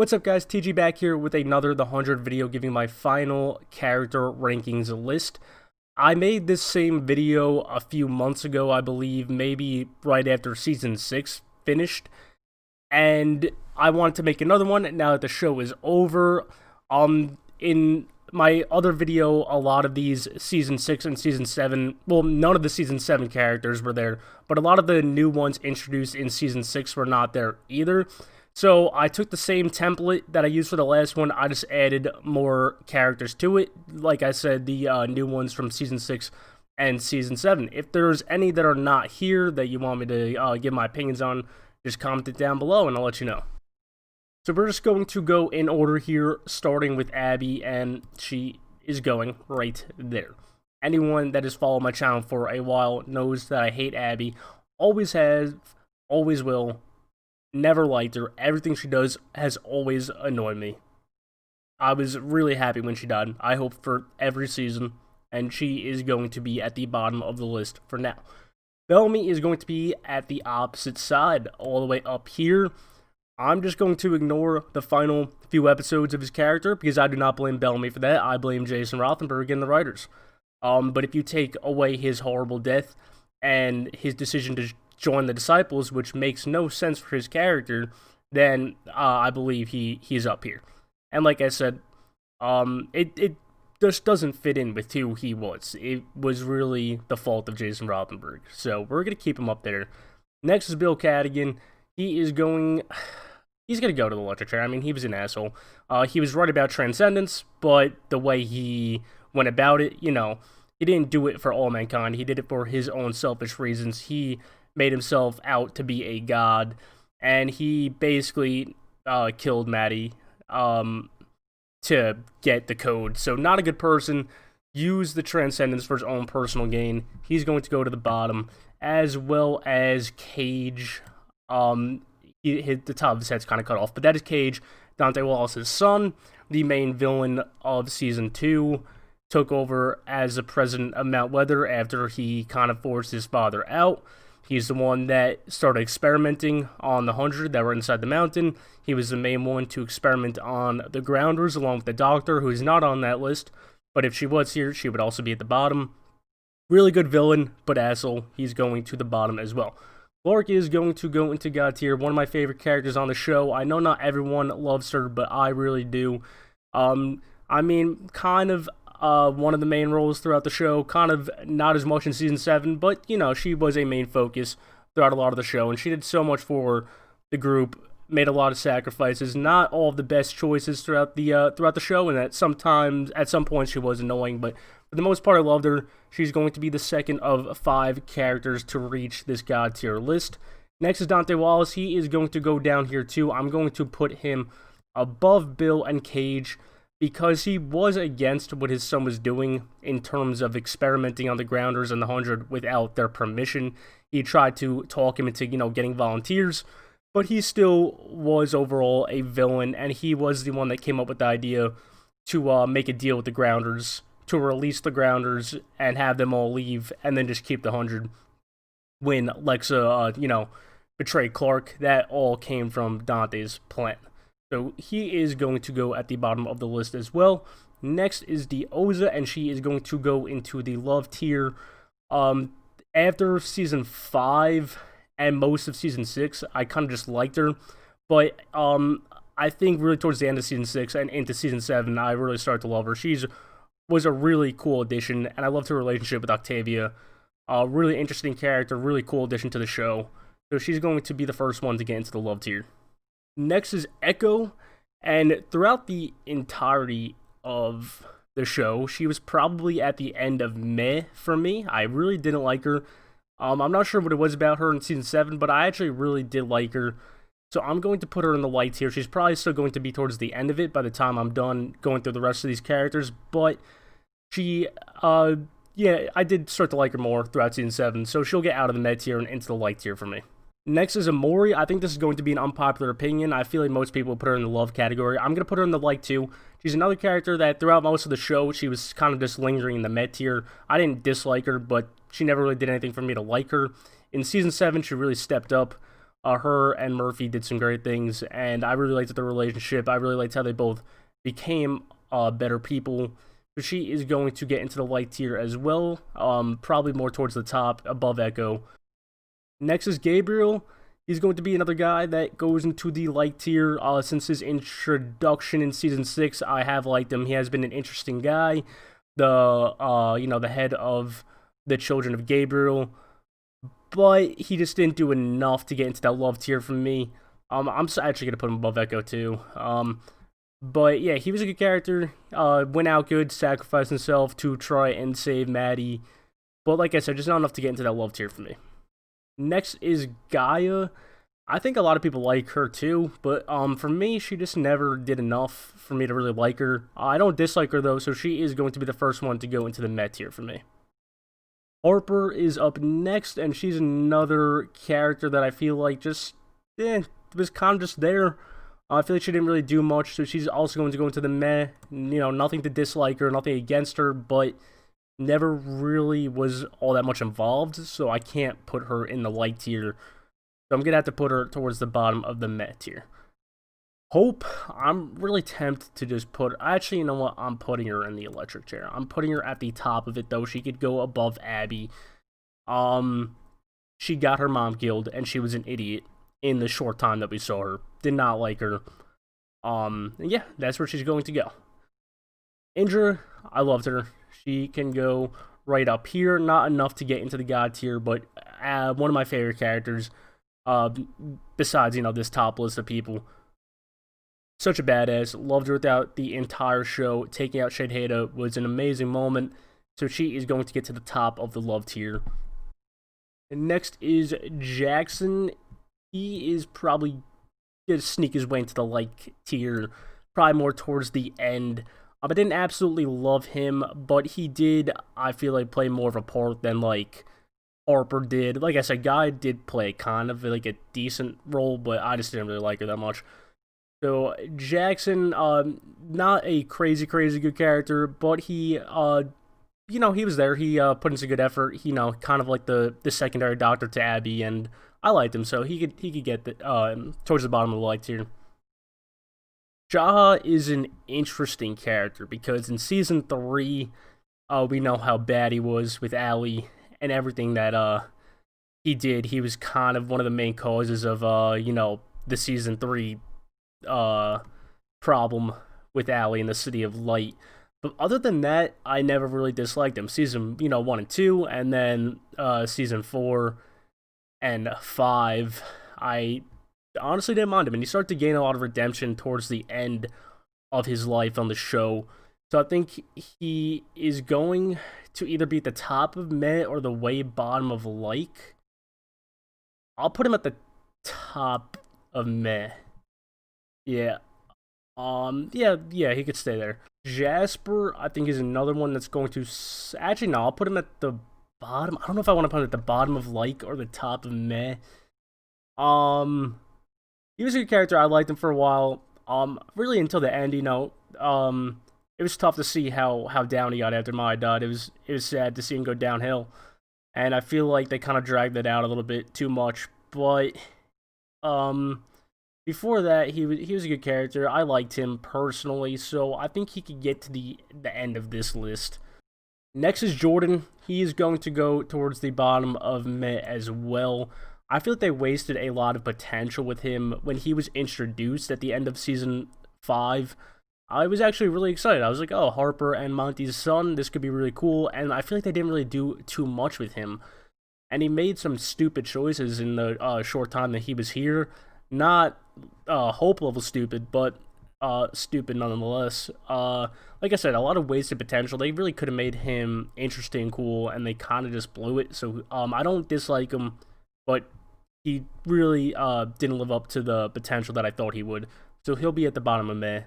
What's up guys, TG back here with another The 100 video giving my final character rankings list. I made this same video a few months ago, I believe, maybe right after Season 6 finished. And I wanted to make another one now that the show is over. In my other video, a lot of these Season 6 and Season 7, well, none of the Season 7 characters were there, but a lot of the new ones introduced in Season 6 were not there either. So I took the same template that I used for the last one, I just added more characters to it. Like I said, the new ones from Season 6 and Season 7. If there's any that are not here that you want me to give my opinions on, just comment it down below and I'll let you know. So we're just going to go in order here, starting with Abby, and she is going right there. Anyone that has followed my channel for a while knows that I hate Abby. Always have, always will. Never liked her. Everything she does has always annoyed me. I was really happy when she died. I hope for every season, and she is going to be at the bottom of the list for now. Bellamy is going to be at the opposite side, all the way up here. I'm just going to ignore the final few episodes of his character, because I do not blame Bellamy for that. I blame Jason Rothenberg and the writers. But if you take away his horrible death and his decision to join the Disciples, which makes no sense for his character, then I believe he's up here. And like I said, it just doesn't fit in with who he was. It was really the fault of Jason Rothenberg. So we're going to keep him up there. Next is Bill Cadigan. He's going to go to the electric chair. I mean, he was an asshole. He was right about transcendence, but the way he went about it, you know, he didn't do it for all mankind. He did it for his own selfish reasons. He made himself out to be a god, and he basically killed Maddie to get the code. So not a good person. Used the transcendence for his own personal gain. He's going to go to the bottom, as well as Cage. The top of his head's kind of cut off, but that is Cage, Dante Wallace's son, the main villain of Season 2, took over as the president of Mount Weather after he kind of forced his father out. He's the one that started experimenting on the 100 that were inside the mountain. He was the main one to experiment on the Grounders, along with the Doctor, who is not on that list. But if she was here, she would also be at the bottom. Really good villain, but asshole. He's going to the bottom as well. Lark is going to go into God tier, one of my favorite characters on the show. I know not everyone loves her, but I really do. I mean, kind of one of the main roles throughout the show, kind of not as much in Season 7, but, you know, she was a main focus throughout a lot of the show, and she did so much for the group, made a lot of sacrifices, not all of the best choices throughout the show, and at some points she was annoying, but for the most part I loved her. She's going to be the second of 5 characters to reach this God tier list. Next is Dante Wallace. He is going to go down here too. I'm going to put him above Bill and Cage, because he was against what his son was doing in terms of experimenting on the Grounders and the 100 without their permission. He tried to talk him into, you know, getting volunteers, but he still was overall a villain, and he was the one that came up with the idea to make a deal with the Grounders, to release the Grounders and have them all leave, and then just keep the 100 when Lexa, you know, betrayed Clark. That all came from Dante's plan. So he is going to go at the bottom of the list as well. Next is the Oza, and she is going to go into the love tier. After Season 5 and most of Season 6, I kind of just liked her. But I think really towards the end of Season 6 and into Season 7, I really started to love her. She was a really cool addition, and I loved her relationship with Octavia. Really interesting character, really cool addition to the show. So she's going to be the first one to get into the love tier. Next is Echo, and throughout the entirety of the show, she was probably at the end of meh for me. I really didn't like her. I'm not sure what it was about her in Season 7, but I actually really did like her. So I'm going to put her in the light tier. She's probably still going to be towards the end of it by the time I'm done going through the rest of these characters, but she, yeah, I did start to like her more throughout Season 7, so she'll get out of the med tier and into the light tier for me. Next is Amory. I think this is going to be an unpopular opinion. I feel like most people put her in the love category. I'm going to put her in the like too. She's another character that throughout most of the show, she was kind of just lingering in the med tier. I didn't dislike her, but she never really did anything for me to like her. In Season 7, she really stepped up. Her and Murphy did some great things, and I really liked their relationship. I really liked how they both became better people. So she is going to get into the light tier as well, probably more towards the top, above Echo. Next is Gabriel. He's going to be another guy that goes into the light tier. Since his introduction in season 6, I have liked him. He has been an interesting guy. The head of the Children of Gabriel, but he just didn't do enough to get into that love tier for me. I'm actually gonna put him above Echo too. But yeah, he was a good character. Went out good, sacrificed himself to try and save Maddie. But like I said, just not enough to get into that love tier for me. Next is Gaia. I think a lot of people like her too, but for me, she just never did enough for me to really like her. I don't dislike her though, so she is going to be the first one to go into the meh tier for me. Harper is up next, and she's another character that I feel like just was kind of just there. I feel like she didn't really do much, so she's also going to go into the meh. Nothing to dislike her, nothing against her, but never really was all that much involved, so I can't put her in the light tier. So I'm going to have to put her towards the bottom of the meh tier. Hope, I'm really tempted to just put... Actually, you know what? I'm putting her in the electric chair. I'm putting her at the top of it, though. She could go above Abby. She got her mom killed, and she was an idiot in the short time that we saw her. Did not like her. Yeah, that's where she's going to go. Indra, I loved her. She can go right up here. Not enough to get into the God tier, but one of my favorite characters. Besides, this top list of people. Such a badass. Loved her throughout the entire show. Taking out Shadehada was an amazing moment. So she is going to get to the top of the love tier. And next is Jackson. He is probably going to sneak his way into the like tier. Probably more towards the end. I didn't absolutely love him, but he did, I feel like, play more of a part than like Harper did. Like I said, Gaia did play kind of like a decent role, but I just didn't really like her that much. So Jackson, not a crazy good character, but he, he was there. He put in some good effort. Kind of like the secondary doctor to Abby, and I liked him, so he could get towards the bottom of the light tier. Jaha is an interesting character because in season 3, we know how bad he was with Allie and everything that he did. He was kind of one of the main causes of the season 3 problem with Allie in the City of Light. But other than that, I never really disliked him. Season 1 and 2, and then season 4 and 5, I honestly didn't mind him, and he started to gain a lot of redemption towards the end of his life on the show. So I think he is going to either be at the top of meh or the way bottom of like. I'll put him at the top of meh. Yeah. Yeah, he could stay there. Jasper, I think, is another one that's going to... Actually, no, I'll put him at the bottom. I don't know if I want to put him at the bottom of like or the top of meh. He was a good character. I liked him for a while. Really until the end, it was tough to see how down he got after Maddie died. It was sad to see him go downhill. And I feel like they kind of dragged that out a little bit too much. But, before that, he was a good character. I liked him personally, so I think he could get to the end of this list. Next is Jordan. He is going to go towards the bottom of meh as well. I feel like they wasted a lot of potential with him when he was introduced at the end of season 5. I was actually really excited. I was like, oh, Harper and Monty's son, this could be really cool. And I feel like they didn't really do too much with him. And he made some stupid choices in the short time that he was here. Not Hope level stupid, but stupid nonetheless. Like I said, a lot of wasted potential. They really could have made him interesting, cool, and they kind of just blew it. So I don't dislike him, but he really didn't live up to the potential that I thought he would. So he'll be at the bottom of meh.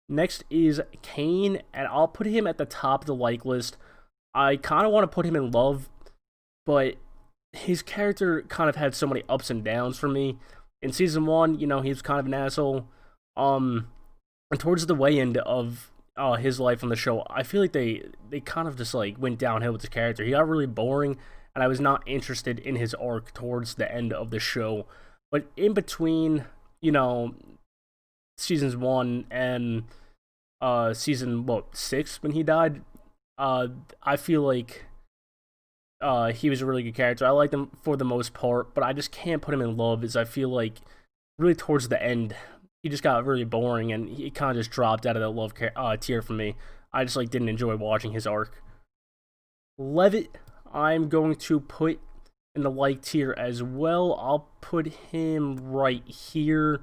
Next is Kane, and I'll put him at the top of the like list. I kind of want to put him in love, but his character kind of had so many ups and downs for me. In season 1, he was kind of an asshole. And towards the way end of his life on the show, I feel like they kind of just like went downhill with his character. He got really boring, and I was not interested in his arc towards the end of the show. But in between, seasons 1 and season 6 when he died, I feel like he was a really good character. I liked him for the most part, but I just can't put him in love, as I feel like really towards the end he just got really boring and he kind of just dropped out of that love tier for me. I just didn't enjoy watching his arc. Levitt, I'm going to put in the like tier as well. I'll put him right here.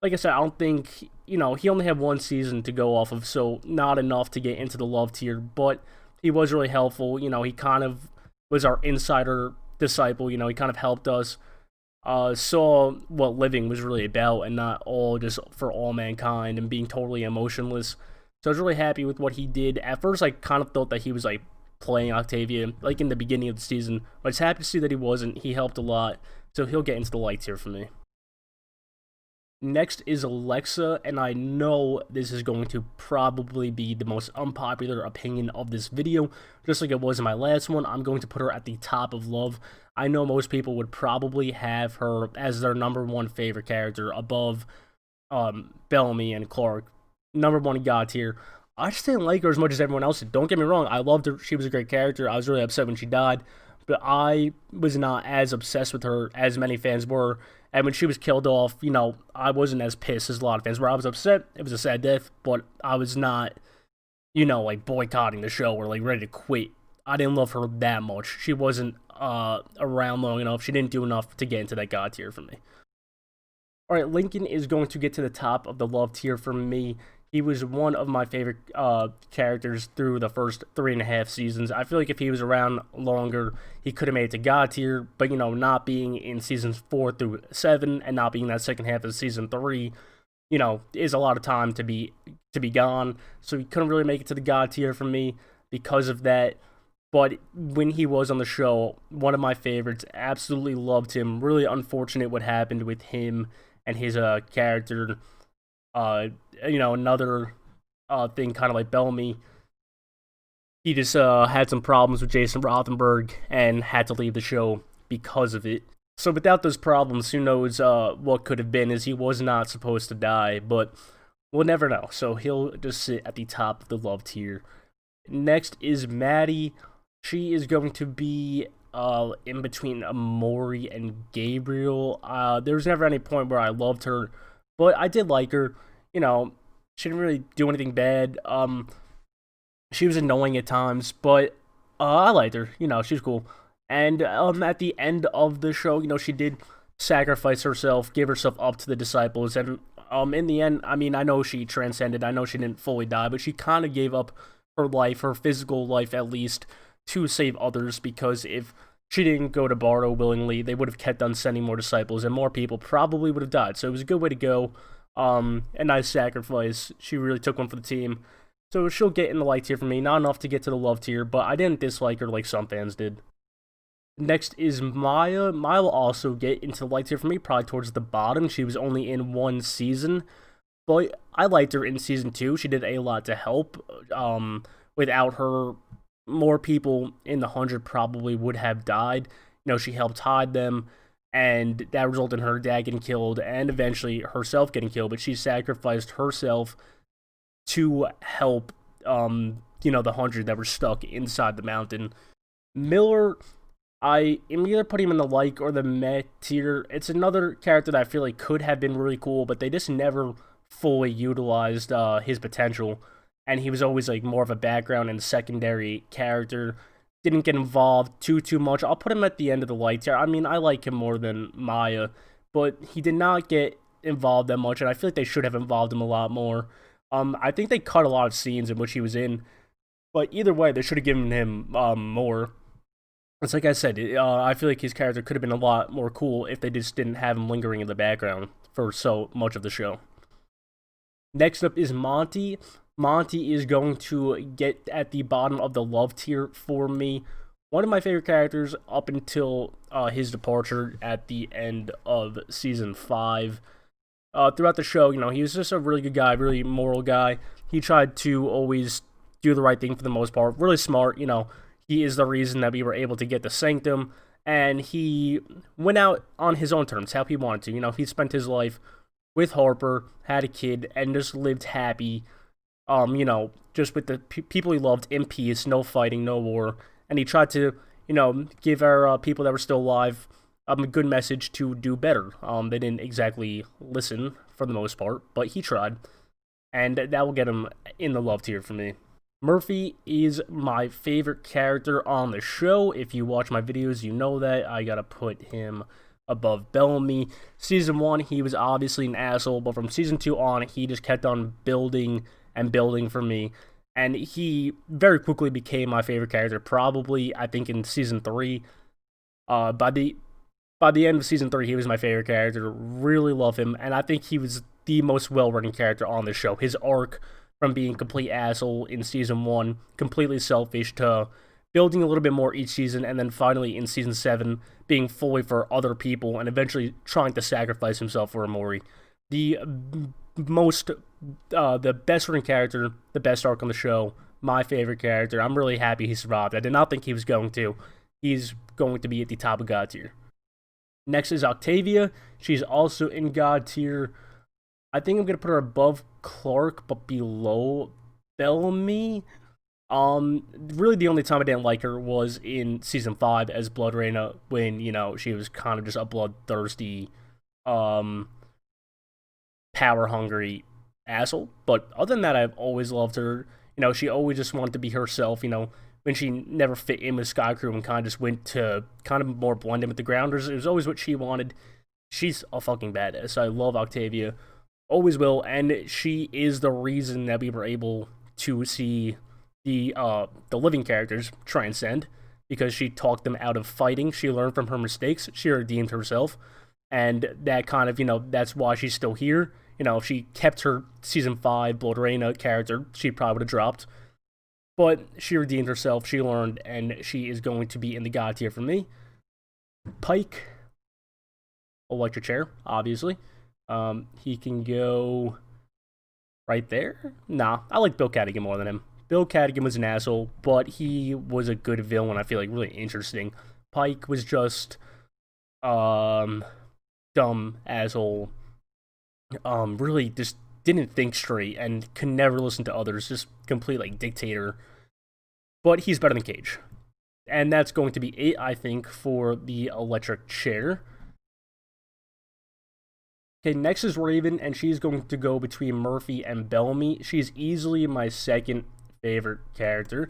Like I said, I don't think, he only had one season to go off of, so not enough to get into the love tier, but he was really helpful. He kind of was our insider disciple. He kind of helped us, saw what living was really about and not all just for all mankind and being totally emotionless. So I was really happy with what he did. At first, I kind of thought that he was playing Octavia in the beginning of the season, but I was happy to see that he wasn't. He helped a lot, so he'll get into the light tier for me. Next is Alexa, and I know this is going to probably be the most unpopular opinion of this video. Just like it was in my last one, I'm going to put her at the top of love. I know most people would probably have her as their #1 favorite character above Bellamy and Clark. #1 God tier. I just didn't like her as much as everyone else did. Don't get me wrong, I loved her. She was a great character. I was really upset when she died, but I was not as obsessed with her as many fans were. And when she was killed off, I wasn't as pissed as a lot of fans were. I was upset. It was a sad death, but I was not, boycotting the show or ready to quit. I didn't love her that much. She wasn't around long enough. She didn't do enough to get into that God tier for me. Alright, Lincoln is going to get to the top of the love tier for me. He was one of my favorite characters through the first 3.5 seasons. I feel like if he was around longer, he could have made it to God tier, but not being in seasons 4 through 7 and not being that second half of season 3, is a lot of time to be gone. So he couldn't really make it to the God tier for me because of that. But when he was on the show, one of my favorites, absolutely loved him. Really unfortunate what happened with him and his character. Another thing, kind of like Bellamy, he just had some problems with Jason Rothenberg and had to leave the show because of it. So without those problems, who knows what could have been, as he was not supposed to die, but we'll never know. So he'll just sit at the top of the love tier. Next is Maddie. She is going to be in between Amory and Gabriel. There was never any point where I loved her, but I did like her. She didn't really do anything bad. She was annoying at times, but I liked her. She was cool. And at the end of the show, she did sacrifice herself, give herself up to the disciples, and in the end, I know she transcended. I know she didn't fully die, but she kind of gave up her life, her physical life at least, to save others, because if she didn't go to Bardo willingly, they would have kept on sending more disciples, and more people probably would have died. So it was a good way to go. A nice sacrifice. She really took one for the team. So she'll get in the like tier for me. Not enough to get to the love tier, but I didn't dislike her like some fans did. Next is Maya. Maya will also get into the like tier for me, probably towards the bottom. She was only in 1 season, but I liked her in season 2. She did a lot to help. Without her, more people in the 100 probably would have died. She helped hide them, and that resulted in her dad getting killed and eventually herself getting killed, but she sacrificed herself to help, the 100 that were stuck inside the mountain. Miller, I am either putting him in the like or the meh tier. It's another character that I feel like could have been really cool, but they just never fully utilized his potential. And he was always more of a background and secondary character. Didn't get involved too much. I'll put him at the end of the light tier. I like him more than Maya, but he did not get involved that much, and I feel like they should have involved him a lot more. I think they cut a lot of scenes in which he was in, but either way, they should have given him more. It's like I said, I feel like his character could have been a lot more cool if they just didn't have him lingering in the background for so much of the show. Next up is Monty. Monty is going to get at the bottom of the love tier for me. One of my favorite characters up until his departure at the end of season 5. Throughout the show, he was just a really good guy, really moral guy. He tried to always do the right thing for the most part. Really smart, He is the reason that we were able to get the Sanctum, and he went out on his own terms, how he wanted to. You know, he spent his life with Harper, had a kid, and just lived happy, you know, just with the people he loved in peace, no fighting, no war. And he tried to, you know, give our people that were still alive a good message to do better. They didn't exactly listen for the most part, but he tried. And that will get him in the love tier for me. Murphy is my favorite character on the show. If you watch my videos, you know that. I gotta put him above Bellamy. Season 1, he was obviously an asshole, but from Season 2 on, he just kept on building and building for me. And he very quickly became my favorite character, probably, I think, in Season 3. By the end of Season 3, he was my favorite character. Really love him, and I think he was the most well-written character on the show. His arc from being a complete asshole in Season 1, completely selfish, to building a little bit more each season, and then finally in Season 7, being fully for other people, and eventually trying to sacrifice himself for Amory. The best written character, the best arc on the show, my favorite character. I'm really happy he survived. I did not think he was going to. He's going to be at the top of God tier. Next is Octavia. She's also in God tier. I think I'm going to put her above Clark, but below Bellamy. Really the only time I didn't like her was in Season 5 as Blood Reina, when, you know, she was kind of just a bloodthirsty, power-hungry asshole. But other than that, I've always loved her. You know, she always just wanted to be herself, you know, when she never fit in with Sky Crew and kind of just went to kind of more blend in with the Grounders. It was always what she wanted. She's a fucking badass. I love Octavia. Always will, and she is the reason that we were able to see the living characters transcend, because she talked them out of fighting. She learned from her mistakes. She redeemed herself, and that kind of, you know, that's why she's still here. You know, if she kept her Season 5 Blood Reina character, she probably would have dropped. But she redeemed herself, she learned, and she is going to be in the God tier for me. Pike, electric chair, obviously. He can go right there. Nah, I like Bill Cadigan more than him. Bill Cadigan was an asshole, but he was a good villain. I feel like really interesting. Pike was just dumb asshole. Really just didn't think straight and could never listen to others. Just complete like dictator. But he's better than Cage, and that's going to be it, I think, for the electric chair. Okay, next is Raven, and she's going to go between Murphy and Bellamy. She's easily my second favorite character.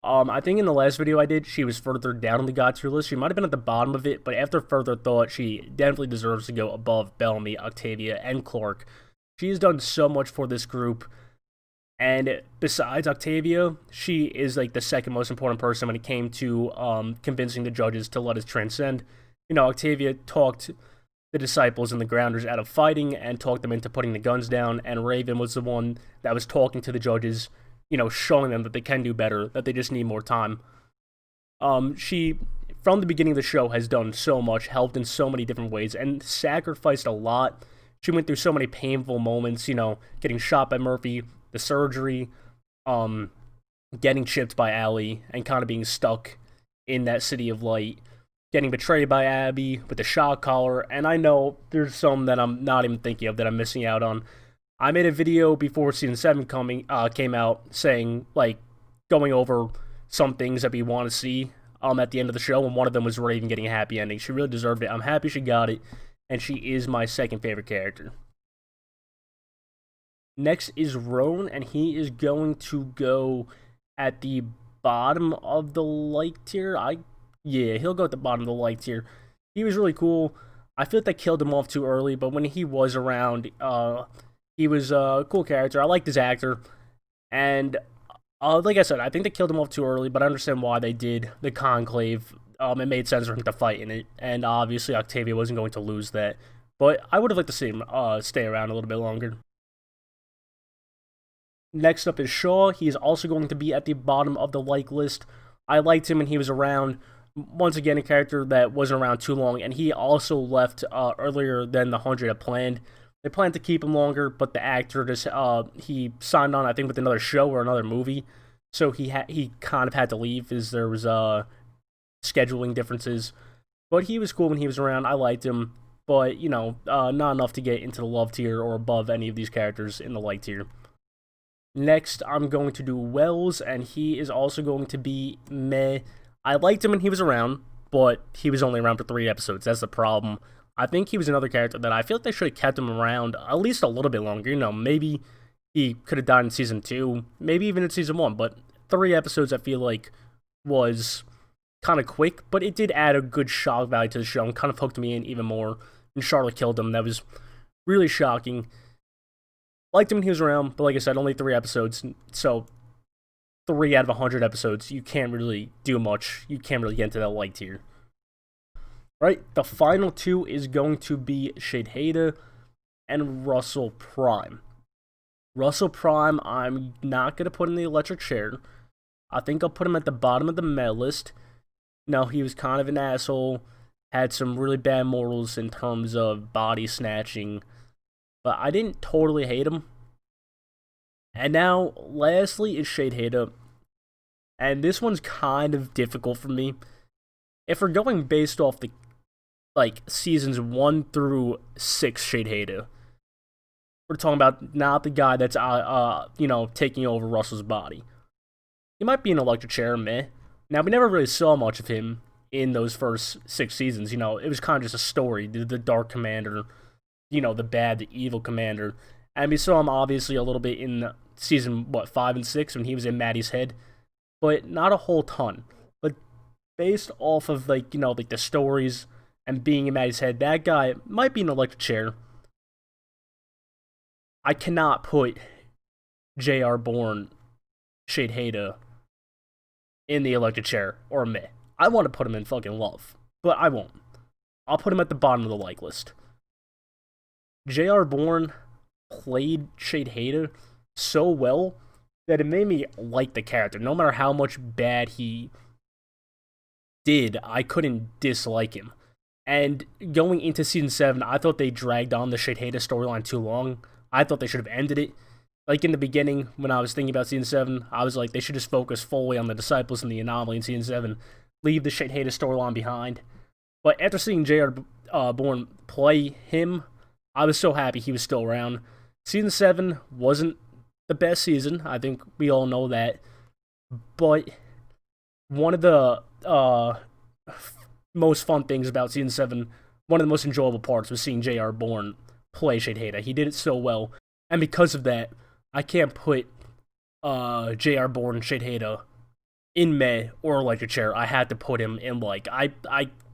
I think in the last video I did, she was further down on the God tier list. She might have been at the bottom of it, but after further thought, she definitely deserves to go above Bellamy, Octavia, and Clark. She has done so much for this group, and besides Octavia, she is like the second most important person when it came to convincing the judges to let us transcend. You know, Octavia talked the disciples and the Grounders out of fighting and talked them into putting the guns down, and Raven was the one that was talking to the judges, you know, showing them that they can do better, that they just need more time. She, from the beginning of the show, has done so much, helped in so many different ways, and sacrificed a lot. She went through so many painful moments, you know, getting shot by Murphy, the surgery, getting chipped by Allie, and kind of being stuck in that city of light, getting betrayed by Abby with the shock collar, and I know there's some that I'm not even thinking of that I'm missing out on. I made a video before Season 7 came out saying, like, going over some things that we want to see at the end of the show, and one of them was Raven getting a happy ending. She really deserved it. I'm happy she got it, and she is my second favorite character. Next is Roan, and he is going to go at the bottom of the like tier. Yeah, he'll go at the bottom of the like tier. He was really cool. I feel like they killed him off too early, but when he was around, he was a cool character. I liked his actor, and like I said, I think they killed him off too early, but I understand why they did the conclave. It made sense for him to fight in it, and obviously Octavia wasn't going to lose that. But I would have liked to see him stay around a little bit longer. Next up is Shaw. He is also going to be at the bottom of the like list. I liked him when he was around. Once again, a character that wasn't around too long, and he also left earlier than the 100 had planned. They planned to keep him longer, but the actor just he signed on, I think, with another show or another movie, so he kind of had to leave as there was scheduling differences. But he was cool when he was around. I liked him, but you know, not enough to get into the love tier or above any of these characters in the like tier. Next, I'm going to do Wells, and he is also going to be meh. I liked him when he was around, but he was only around for 3 episodes. That's the problem. I think he was another character that I feel like they should have kept him around at least a little bit longer. You know, maybe he could have died in season 2, maybe even in season 1, but 3 episodes I feel like was kind of quick, but it did add a good shock value to the show and kind of hooked me in even more. And Charlotte killed him. That was really shocking. Liked him when he was around, but like I said, only 3 episodes, so 3 out of 100 episodes, you can't really do much. You can't really get into that like tier. Right, the final 2 is going to be Jaha and Russell Prime. Russell Prime, I'm not going to put in the electric chair. I think I'll put him at the bottom of the meh list. No, he was kind of an asshole, had some really bad morals in terms of body snatching, but I didn't totally hate him. And now, lastly, is Jaha, and this one's kind of difficult for me. If we're going based off the seasons 1 through 6 Jaha, we're talking about not the guy that's taking over Russell's body. He might be an electric chair, meh. Now, we never really saw much of him in those first 6 seasons. You know, it was kind of just a story. The Dark Commander, you know, the bad, the evil commander. And we saw him obviously a little bit in season, 5 and 6 when he was in Maddie's head. But not a whole ton. But based off of, the stories and being in Maddie's head, that guy might be an electric chair. I cannot put J.R. Bourne, Jaha, in the electric chair or meh. I want to put him in fucking love, but I won't. I'll put him at the bottom of the like list. J.R. Bourne played Jaha so well that it made me like the character. No matter how much bad he did, I couldn't dislike him. And going into season 7, I thought they dragged on the Jaha storyline too long. I thought they should have ended it. Like in the beginning, when I was thinking about season 7, I was like, they should just focus fully on the Disciples and the Anomaly in season 7. Leave the Jaha storyline behind. But after seeing J.R. Bourne play him, I was so happy he was still around. Season 7 wasn't the best season. I think we all know that. But one of the most fun things about season 7, one of the most enjoyable parts was seeing J.R. Bourne play Jaha. He did it so well. And because of that, I can't put J.R. Bourne Jaha in meh or electric chair. I had to put him in like. I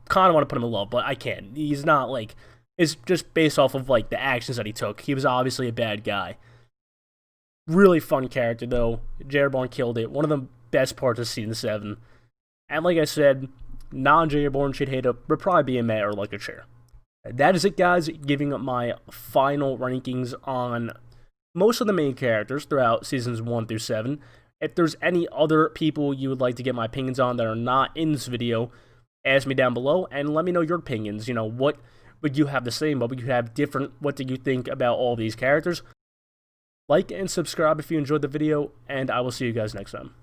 kind of want to put him in love, but I can't. He's not like. It's just based off of like the actions that he took. He was obviously a bad guy. Really fun character though. J.R. Bourne killed it. One of the best parts of season 7. And like I said, non-J.R. Bourne Jaha would probably be a meh or electric chair. That is it, guys. Giving up my final rankings on most of the main characters throughout seasons 1 through 7. If there's any other people you would like to get my opinions on that are not in this video, ask me down below and let me know your opinions. You know, what would you have the same? What would you have different? What do you think about all these characters? Like and subscribe if you enjoyed the video, and I will see you guys next time.